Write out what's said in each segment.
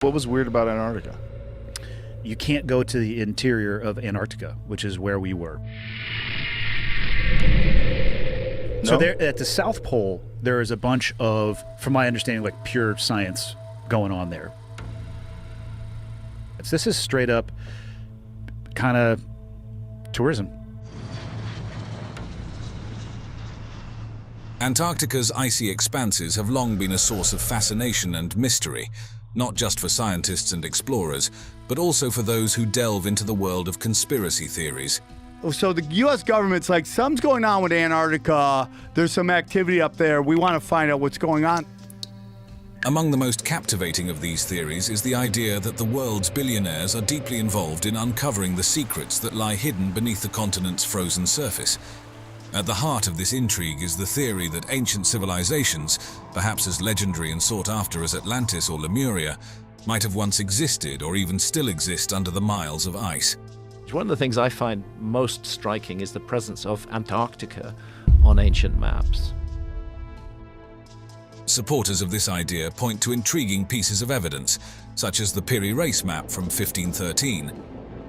What was weird about Antarctica? You can't go to the interior of Antarctica, which is where we were. So there, at the South Pole, there is a bunch of, from my understanding, like pure science going on there. This is straight up kind of tourism. Antarctica's icy expanses have long been a source of fascination and mystery, not just for scientists and explorers, but also for those who delve into the world of conspiracy theories. So the U.S. government's like, something's going on with Antarctica. There's some activity up there. We want to find out what's going on. Among the most captivating of these theories is the idea that the world's billionaires are deeply involved in uncovering the secrets that lie hidden beneath the continent's frozen surface. At the heart of this intrigue is the theory that ancient civilizations, perhaps as legendary and sought after as Atlantis or Lemuria, might have once existed or even still exist under the miles of ice. One of the things I find most striking is the presence of Antarctica on ancient maps. Supporters of this idea point to intriguing pieces of evidence, such as the Piri Reis map from 1513.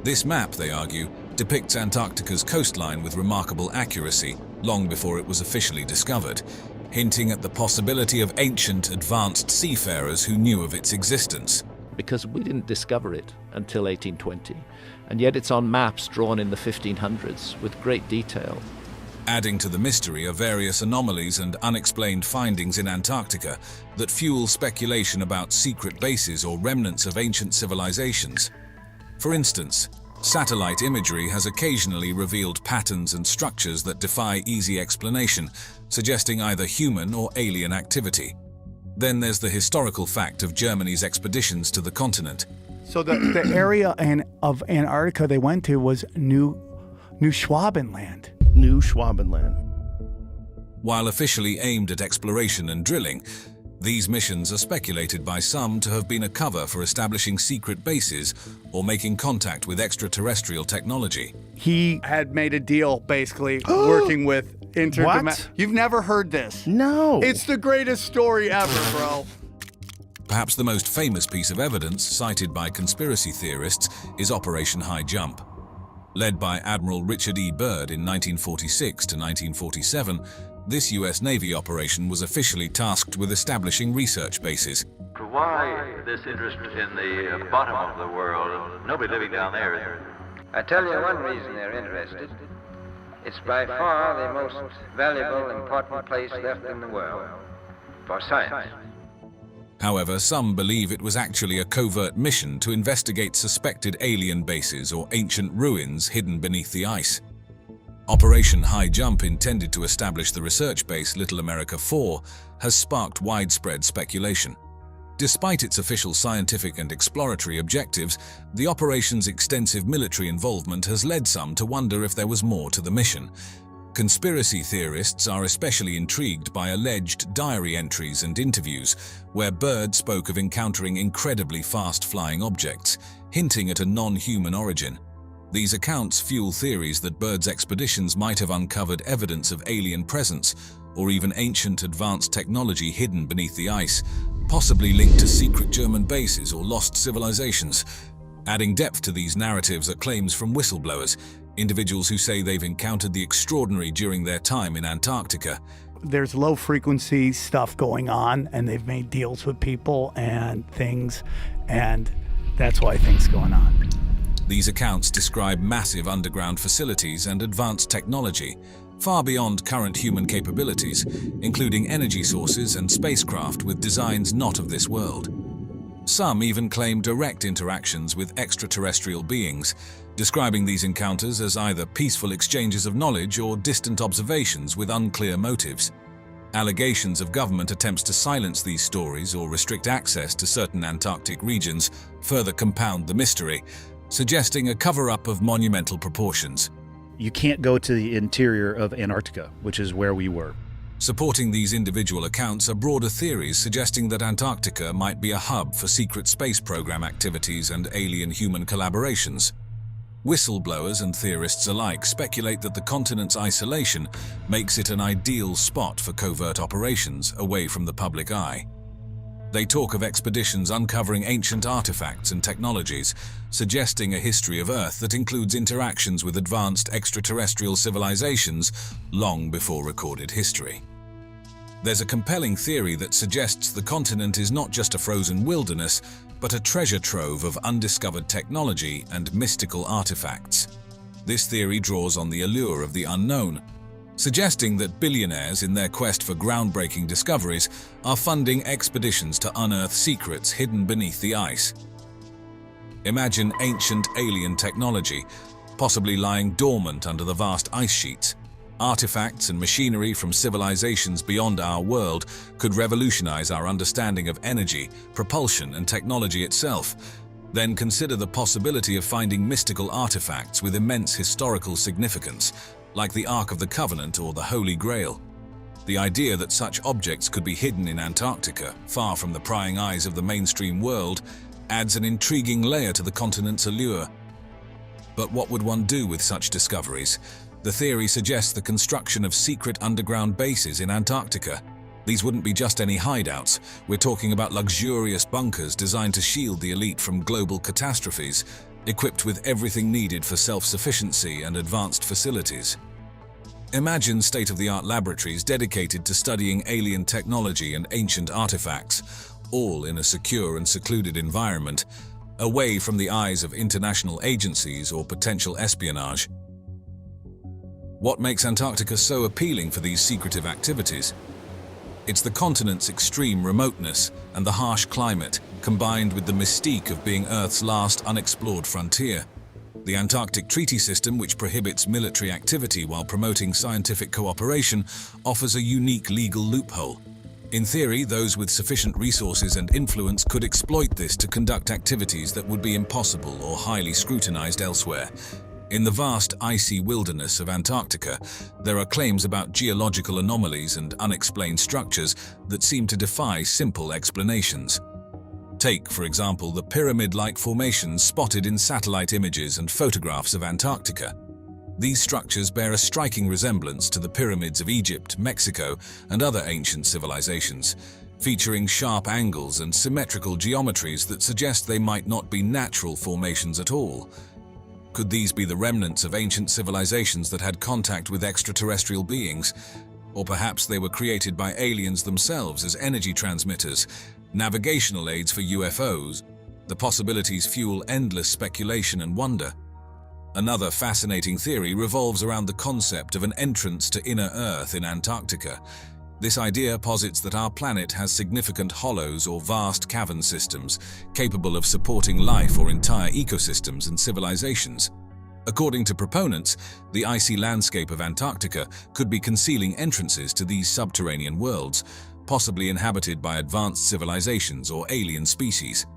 This map, they argue, depicts Antarctica's coastline with remarkable accuracy long before it was officially discovered, hinting at the possibility of ancient, advanced seafarers who knew of its existence. Because we didn't discover it until 1820, and yet it's on maps drawn in the 1500s with great detail. Adding to the mystery are various anomalies and unexplained findings in Antarctica that fuel speculation about secret bases or remnants of ancient civilizations. For instance, satellite imagery has occasionally revealed patterns and structures that defy easy explanation, suggesting either human or alien activity. Then there's the historical fact of Germany's expeditions to the continent. So the area of Antarctica they went to was New Schwabenland. New Schwabenland. While officially aimed at exploration and drilling, these missions are speculated by some to have been a cover for establishing secret bases or making contact with extraterrestrial technology. He had made a deal, basically, working with What? You've never heard this? No. It's the greatest story ever, bro. Perhaps the most famous piece of evidence cited by conspiracy theorists is Operation Highjump. Led by Admiral Richard E. Byrd in 1946 to 1947, this U.S. Navy operation was officially tasked with establishing research bases. Why this interest in the bottom of the world? Nobody living down there. I tell you one reason they're interested. It's by far the most valuable, important place left in the world for science. However, some believe it was actually a covert mission to investigate suspected alien bases or ancient ruins hidden beneath the ice. Operation Highjump, intended to establish the research base Little America 4, has sparked widespread speculation. Despite its official scientific and exploratory objectives, the operation's extensive military involvement has led some to wonder if there was more to the mission. Conspiracy theorists are especially intrigued by alleged diary entries and interviews, where Byrd spoke of encountering incredibly fast-flying objects, hinting at a non-human origin. These accounts fuel theories that Byrd's expeditions might have uncovered evidence of alien presence, or even ancient advanced technology hidden beneath the ice, possibly linked to secret German bases or lost civilizations. Adding depth to these narratives are claims from whistleblowers, individuals who say they've encountered the extraordinary during their time in Antarctica. There's low-frequency stuff going on, and they've made deals with people and things, and that's why things going on. These accounts describe massive underground facilities and advanced technology, far beyond current human capabilities, including energy sources and spacecraft with designs not of this world. Some even claim direct interactions with extraterrestrial beings, describing these encounters as either peaceful exchanges of knowledge or distant observations with unclear motives. Allegations of government attempts to silence these stories or restrict access to certain Antarctic regions further compound the mystery, suggesting a cover-up of monumental proportions. You can't go to the interior of Antarctica, which is where we were. Supporting these individual accounts are broader theories suggesting that Antarctica might be a hub for secret space program activities and alien-human collaborations. Whistleblowers and theorists alike speculate that the continent's isolation makes it an ideal spot for covert operations away from the public eye. They talk of expeditions uncovering ancient artifacts and technologies, suggesting a history of Earth that includes interactions with advanced extraterrestrial civilizations long before recorded history. There's a compelling theory that suggests the continent is not just a frozen wilderness, but a treasure trove of undiscovered technology and mystical artifacts. This theory draws on the allure of the unknown, suggesting that billionaires in their quest for groundbreaking discoveries are funding expeditions to unearth secrets hidden beneath the ice. Imagine ancient alien technology, possibly lying dormant under the vast ice sheets. Artifacts and machinery from civilizations beyond our world could revolutionize our understanding of energy, propulsion, and technology itself. Then consider the possibility of finding mystical artifacts with immense historical significance, like the Ark of the Covenant or the Holy Grail. The idea that such objects could be hidden in Antarctica, far from the prying eyes of the mainstream world, adds an intriguing layer to the continent's allure. But what would one do with such discoveries? The theory suggests the construction of secret underground bases in Antarctica. These wouldn't be just any hideouts. We're talking about luxurious bunkers designed to shield the elite from global catastrophes, equipped with everything needed for self-sufficiency and advanced facilities. Imagine state-of-the-art laboratories dedicated to studying alien technology and ancient artifacts, all in a secure and secluded environment, away from the eyes of international agencies or potential espionage. What makes Antarctica so appealing for these secretive activities? It's the continent's extreme remoteness and the harsh climate, combined with the mystique of being Earth's last unexplored frontier. The Antarctic Treaty System, which prohibits military activity while promoting scientific cooperation, offers a unique legal loophole. In theory, those with sufficient resources and influence could exploit this to conduct activities that would be impossible or highly scrutinized elsewhere. In the vast icy wilderness of Antarctica, there are claims about geological anomalies and unexplained structures that seem to defy simple explanations. Take, for example, the pyramid-like formations spotted in satellite images and photographs of Antarctica. These structures bear a striking resemblance to the pyramids of Egypt, Mexico, and other ancient civilizations, featuring sharp angles and symmetrical geometries that suggest they might not be natural formations at all. Could these be the remnants of ancient civilizations that had contact with extraterrestrial beings? Or perhaps they were created by aliens themselves as energy transmitters, navigational aids for UFOs. The possibilities fuel endless speculation and wonder. Another fascinating theory revolves around the concept of an entrance to inner Earth in Antarctica. This idea posits that our planet has significant hollows or vast cavern systems capable of supporting life or entire ecosystems and civilizations. According to proponents, the icy landscape of Antarctica could be concealing entrances to these subterranean worlds, possibly inhabited by advanced civilizations or alien species.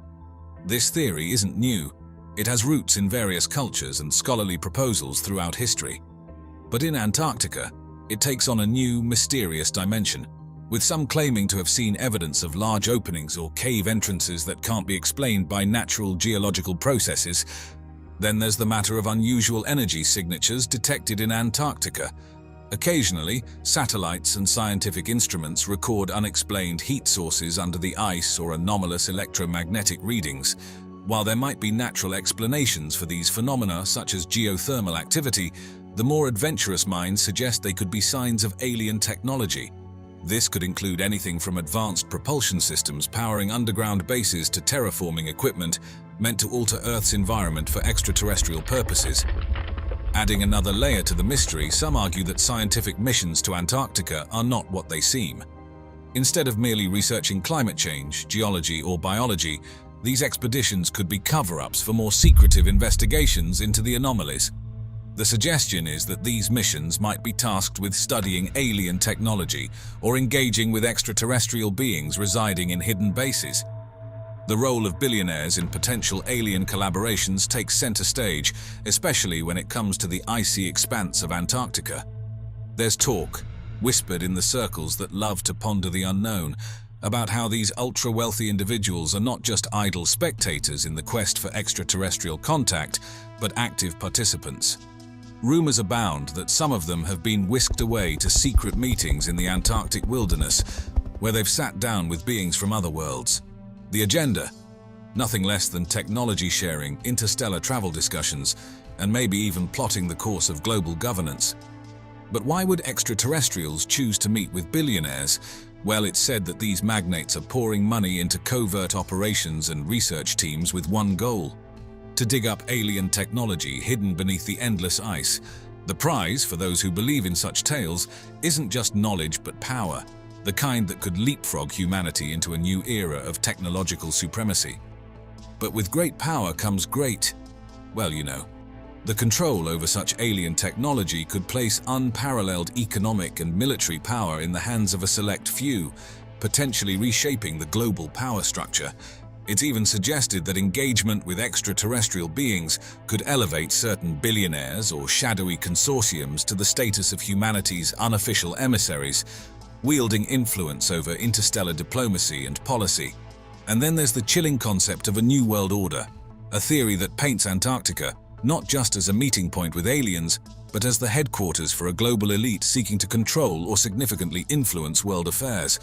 This theory isn't new. It has roots in various cultures and scholarly proposals throughout history. But in Antarctica, it takes on a new, mysterious dimension, with some claiming to have seen evidence of large openings or cave entrances that can't be explained by natural geological processes. Then there's the matter of unusual energy signatures detected in Antarctica. Occasionally, satellites and scientific instruments record unexplained heat sources under the ice or anomalous electromagnetic readings. While there might be natural explanations for these phenomena, such as geothermal activity, the more adventurous minds suggest they could be signs of alien technology. This could include anything from advanced propulsion systems powering underground bases to terraforming equipment meant to alter Earth's environment for extraterrestrial purposes. Adding another layer to the mystery, some argue that scientific missions to Antarctica are not what they seem. Instead of merely researching climate change, geology, or biology, these expeditions could be cover-ups for more secretive investigations into the anomalies. The suggestion is that these missions might be tasked with studying alien technology or engaging with extraterrestrial beings residing in hidden bases. The role of billionaires in potential alien collaborations takes center stage, especially when it comes to the icy expanse of Antarctica. There's talk, whispered in the circles that love to ponder the unknown, about how these ultra-wealthy individuals are not just idle spectators in the quest for extraterrestrial contact, but active participants. Rumors abound that some of them have been whisked away to secret meetings in the Antarctic wilderness, where they've sat down with beings from other worlds. The agenda? Nothing less than technology sharing, interstellar travel discussions, and maybe even plotting the course of global governance. But why would extraterrestrials choose to meet with billionaires? Well, it's said that these magnates are pouring money into covert operations and research teams with one goal: to dig up alien technology hidden beneath the endless ice. The prize, for those who believe in such tales, isn't just knowledge but power, the kind that could leapfrog humanity into a new era of technological supremacy. But with great power comes great, well, you know. The control over such alien technology could place unparalleled economic and military power in the hands of a select few, potentially reshaping the global power structure. It's even suggested that engagement with extraterrestrial beings could elevate certain billionaires or shadowy consortiums to the status of humanity's unofficial emissaries, wielding influence over interstellar diplomacy and policy. And then there's the chilling concept of a new world order, a theory that paints Antarctica not just as a meeting point with aliens, but as the headquarters for a global elite seeking to control or significantly influence world affairs.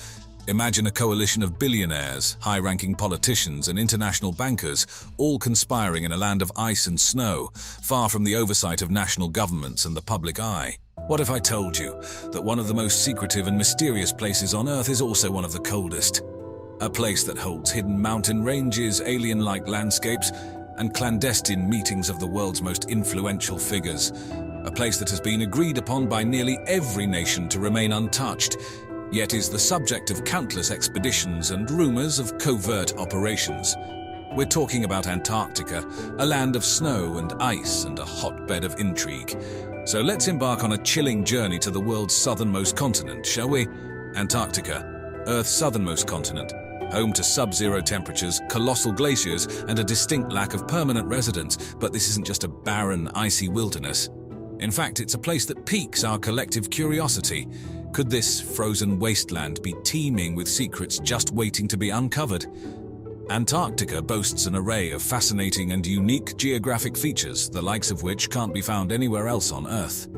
Imagine a coalition of billionaires, high-ranking politicians, and international bankers, all conspiring in a land of ice and snow, far from the oversight of national governments and the public eye. What if I told you that one of the most secretive and mysterious places on Earth is also one of the coldest? A place that holds hidden mountain ranges, alien-like landscapes, and clandestine meetings of the world's most influential figures. A place that has been agreed upon by nearly every nation to remain untouched, yet is the subject of countless expeditions and rumors of covert operations. We're talking about Antarctica, a land of snow and ice and a hotbed of intrigue. So let's embark on a chilling journey to the world's southernmost continent, shall we? Antarctica, Earth's southernmost continent, home to sub-zero temperatures, colossal glaciers, and a distinct lack of permanent residents. But this isn't just a barren, icy wilderness. In fact, it's a place that piques our collective curiosity. Could this frozen wasteland be teeming with secrets just waiting to be uncovered? Antarctica boasts an array of fascinating and unique geographic features, the likes of which can't be found anywhere else on Earth.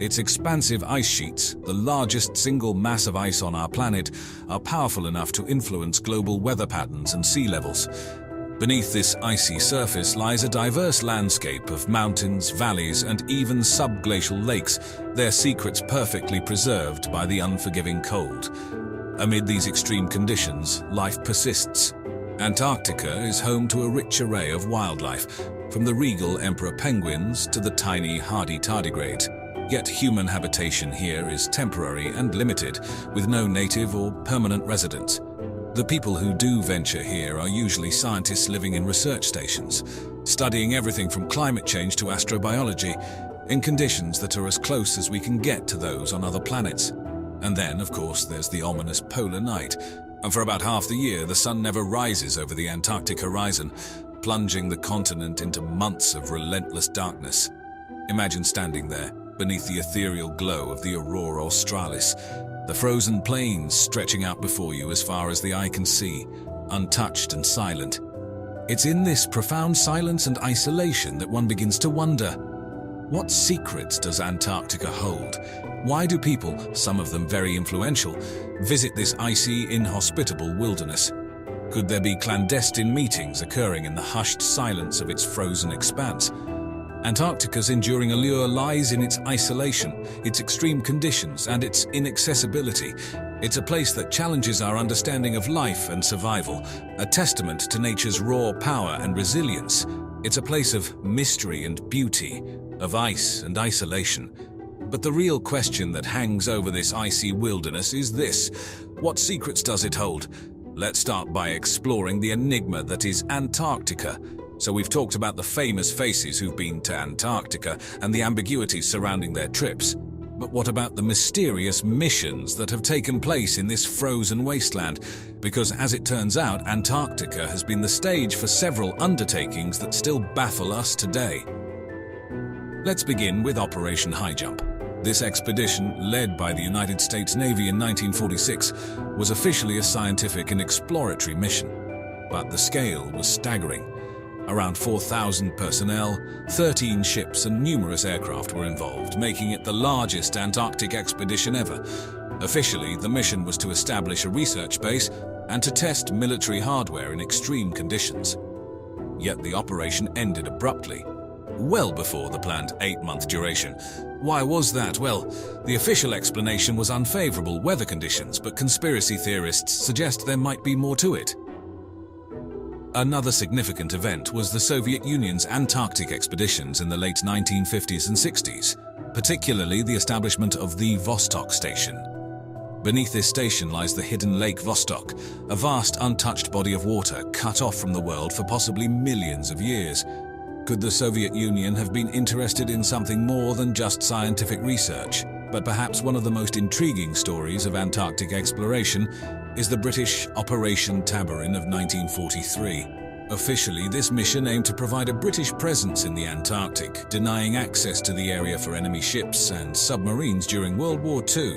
Its expansive ice sheets, the largest single mass of ice on our planet, are powerful enough to influence global weather patterns and sea levels. Beneath this icy surface lies a diverse landscape of mountains, valleys, and even subglacial lakes, their secrets perfectly preserved by the unforgiving cold. Amid these extreme conditions, life persists. Antarctica is home to a rich array of wildlife, from the regal emperor penguins to the tiny hardy tardigrades. Yet human habitation here is temporary and limited, with no native or permanent residents. The people who do venture here are usually scientists living in research stations, studying everything from climate change to astrobiology, in conditions that are as close as we can get to those on other planets. And then, of course, there's the ominous polar night. And for about half the year, the sun never rises over the Antarctic horizon, plunging the continent into months of relentless darkness. Imagine standing there, beneath the ethereal glow of the aurora australis, the frozen plains stretching out before you as far as the eye can see, untouched and silent. It's in this profound silence and isolation that one begins to wonder, what secrets does Antarctica hold? Why do people, some of them very influential, visit this icy, inhospitable wilderness? Could there be clandestine meetings occurring in the hushed silence of its frozen expanse? Antarctica's enduring allure lies in its isolation, its extreme conditions, and its inaccessibility. It's a place that challenges our understanding of life and survival, a testament to nature's raw power and resilience. It's a place of mystery and beauty, of ice and isolation. But the real question that hangs over this icy wilderness is this: what secrets does it hold? Let's start by exploring the enigma that is Antarctica. So we've talked about the famous faces who've been to Antarctica and the ambiguities surrounding their trips. But what about the mysterious missions that have taken place in this frozen wasteland? Because as it turns out, Antarctica has been the stage for several undertakings that still baffle us today. Let's begin with Operation Highjump. This expedition, led by the United States Navy in 1946, was officially a scientific and exploratory mission. But the scale was staggering. Around 4,000 personnel, 13 ships and numerous aircraft were involved, making it the largest Antarctic expedition ever. Officially, the mission was to establish a research base and to test military hardware in extreme conditions. Yet the operation ended abruptly, well before the planned 8-month duration. Why was that? Well, the official explanation was unfavorable weather conditions, but conspiracy theorists suggest there might be more to it. Another significant event was the Soviet Union's Antarctic expeditions in the late 1950s and 60s, particularly the establishment of the Vostok Station. Beneath this station lies the hidden Lake Vostok, a vast untouched body of water cut off from the world for possibly millions of years. Could the Soviet Union have been interested in something more than just scientific research? But perhaps one of the most intriguing stories of Antarctic exploration is the British Operation Tabarin of 1943. Officially, this mission aimed to provide a British presence in the Antarctic, denying access to the area for enemy ships and submarines during World War II.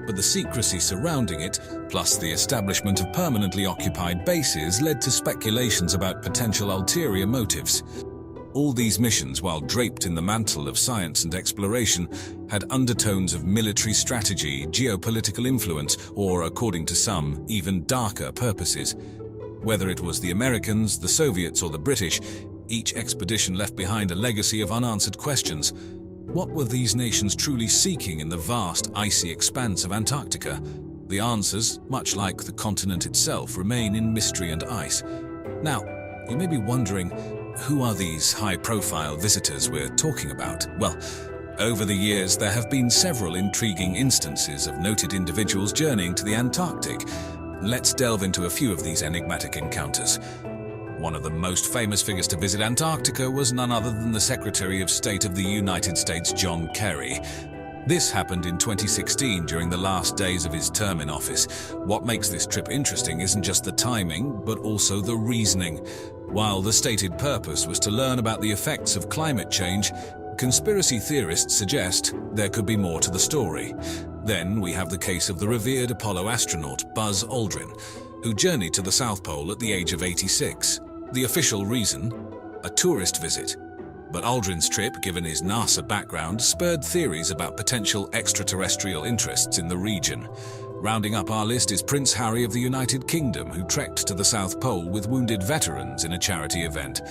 But the secrecy surrounding it, plus the establishment of permanently occupied bases, led to speculations about potential ulterior motives. All these missions, while draped in the mantle of science and exploration, had undertones of military strategy, geopolitical influence, or, according to some, even darker purposes. Whether it was the Americans, the Soviets, or the British, each expedition left behind a legacy of unanswered questions. What were these nations truly seeking in the vast, icy expanse of Antarctica? The answers, much like the continent itself, remain in mystery and ice. Now, you may be wondering, who are these high-profile visitors we're talking about? Well, over the years, there have been several intriguing instances of noted individuals journeying to the Antarctic. Let's delve into a few of these enigmatic encounters. One of the most famous figures to visit Antarctica was none other than the Secretary of State of the United States, John Kerry. This happened in 2016 during the last days of his term in office. What makes this trip interesting isn't just the timing, but also the reasoning. While the stated purpose was to learn about the effects of climate change, conspiracy theorists suggest there could be more to the story. Then we have the case of the revered Apollo astronaut Buzz Aldrin, who journeyed to the South Pole at the age of 86. The official reason? A tourist visit. But Aldrin's trip, given his NASA background, spurred theories about potential extraterrestrial interests in the region. Rounding up our list is Prince Harry of the United Kingdom, who trekked to the South Pole with wounded veterans in a charity event.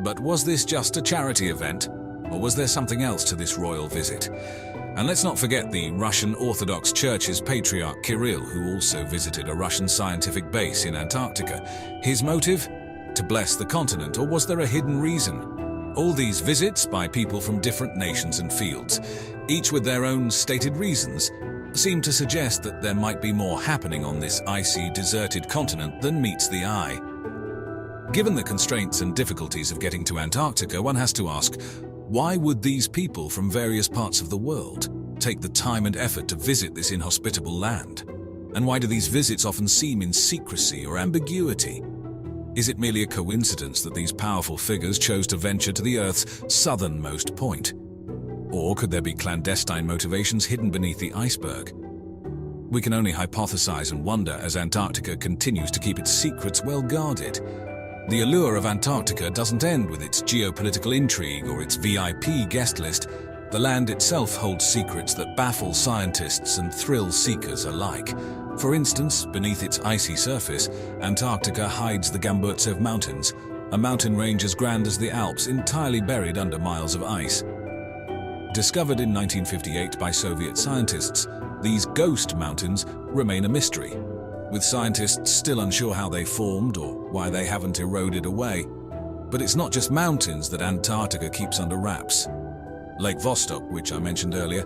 But was this just a charity event? Or was there something else to this royal visit? And let's not forget the Russian Orthodox Church's Patriarch Kirill, who also visited a Russian scientific base in Antarctica. His motive? To bless the continent, or was there a hidden reason? All these visits by people from different nations and fields, each with their own stated reasons, seem to suggest that there might be more happening on this icy, deserted continent than meets the eye. Given the constraints and difficulties of getting to Antarctica, one has to ask, why would these people from various parts of the world take the time and effort to visit this inhospitable land? And why do these visits often seem in secrecy or ambiguity? Is it merely a coincidence that these powerful figures chose to venture to the Earth's southernmost point? Or could there be clandestine motivations hidden beneath the iceberg? We can only hypothesize and wonder as Antarctica continues to keep its secrets well guarded. The allure of Antarctica doesn't end with its geopolitical intrigue or its VIP guest list. The land itself holds secrets that baffle scientists and thrill seekers alike. For instance, beneath its icy surface, Antarctica hides the Gamburtsev Mountains, a mountain range as grand as the Alps, entirely buried under miles of ice. Discovered in 1958 by Soviet scientists, these ghost mountains remain a mystery, with scientists still unsure how they formed or why they haven't eroded away. But it's not just mountains that Antarctica keeps under wraps. Lake Vostok, which I mentioned earlier,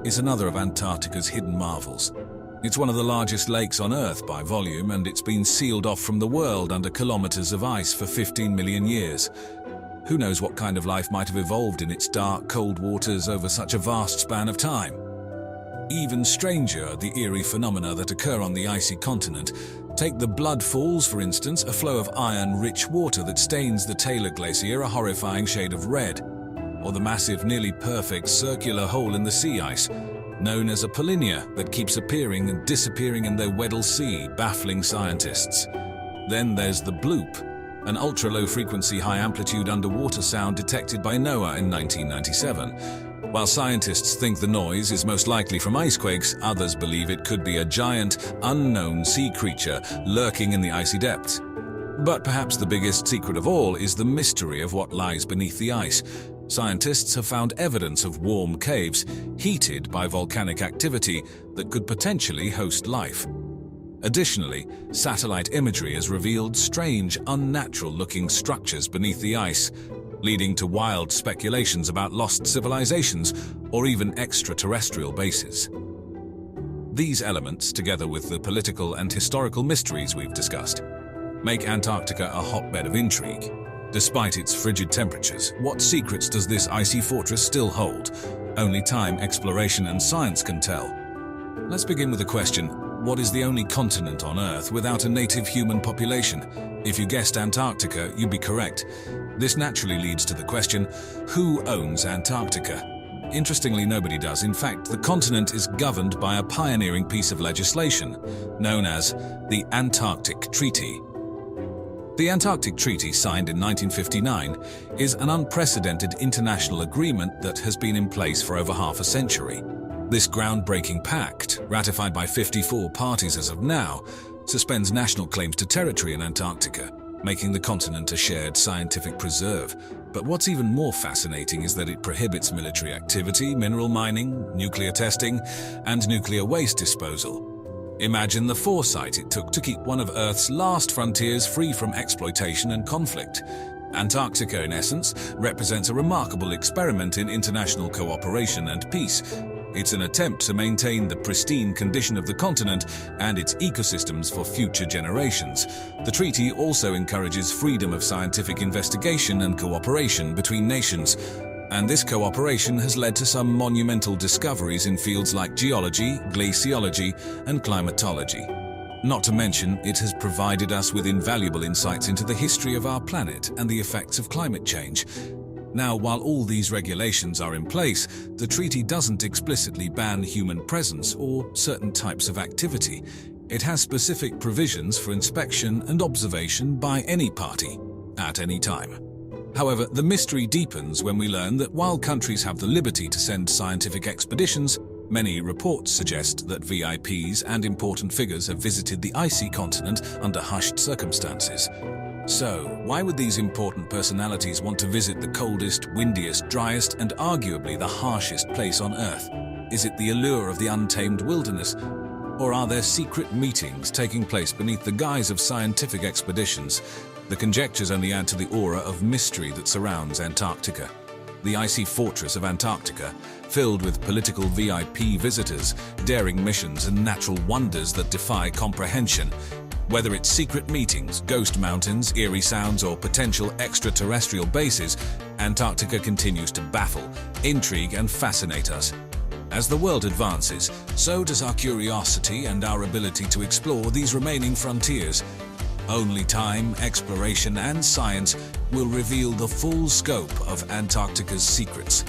is another of Antarctica's hidden marvels. It's one of the largest lakes on Earth by volume, and it's been sealed off from the world under kilometers of ice for 15 million years. Who knows what kind of life might have evolved in its dark, cold waters over such a vast span of time? Even stranger are the eerie phenomena that occur on the icy continent. Take the Blood Falls, for instance, a flow of iron-rich water that stains the Taylor Glacier a horrifying shade of red. Or the massive, nearly perfect circular hole in the sea ice, known as a polynya, that keeps appearing and disappearing in the Weddell Sea, baffling scientists. Then there's the Bloop, an ultra-low-frequency, high-amplitude underwater sound detected by NOAA in 1997. While scientists think the noise is most likely from ice quakes, others believe it could be a giant, unknown sea creature lurking in the icy depths. But perhaps the biggest secret of all is the mystery of what lies beneath the ice. Scientists have found evidence of warm caves heated by volcanic activity that could potentially host life. Additionally, satellite imagery has revealed strange, unnatural-looking structures beneath the ice, leading to wild speculations about lost civilizations or even extraterrestrial bases. These elements, together with the political and historical mysteries we've discussed, make Antarctica a hotbed of intrigue. Despite its frigid temperatures, what secrets does this icy fortress still hold? Only time, exploration, and science can tell. Let's begin with a question. What is the only continent on Earth without a native human population? If you guessed Antarctica, you'd be correct. This naturally leads to the question, who owns Antarctica? Interestingly, nobody does. In fact, the continent is governed by a pioneering piece of legislation known as the Antarctic Treaty. The Antarctic Treaty, signed in 1959, is an unprecedented international agreement that has been in place for over half a century. This groundbreaking pact, ratified by 54 parties as of now, suspends national claims to territory in Antarctica, making the continent a shared scientific preserve. But what's even more fascinating is that it prohibits military activity, mineral mining, nuclear testing, and nuclear waste disposal. Imagine the foresight it took to keep one of Earth's last frontiers free from exploitation and conflict. Antarctica, in essence, represents a remarkable experiment in international cooperation and peace. It's an attempt to maintain the pristine condition of the continent and its ecosystems for future generations. The treaty also encourages freedom of scientific investigation and cooperation between nations. And this cooperation has led to some monumental discoveries in fields like geology, glaciology, and climatology. Not to mention, it has provided us with invaluable insights into the history of our planet and the effects of climate change. Now, while all these regulations are in place, the treaty doesn't explicitly ban human presence or certain types of activity. It has specific provisions for inspection and observation by any party, at any time. However, the mystery deepens when we learn that while countries have the liberty to send scientific expeditions, many reports suggest that VIPs and important figures have visited the icy continent under hushed circumstances. So, why would these important personalities want to visit the coldest, windiest, driest, and arguably the harshest place on Earth? Is it the allure of the untamed wilderness? Or are there secret meetings taking place beneath the guise of scientific expeditions? The conjectures only add to the aura of mystery that surrounds Antarctica. The icy fortress of Antarctica, filled with political VIP visitors, daring missions, and natural wonders that defy comprehension. Whether it's secret meetings, ghost mountains, eerie sounds, or potential extraterrestrial bases, Antarctica continues to baffle, intrigue, and fascinate us. As the world advances, so does our curiosity and our ability to explore these remaining frontiers. Only time, exploration, and science will reveal the full scope of Antarctica's secrets.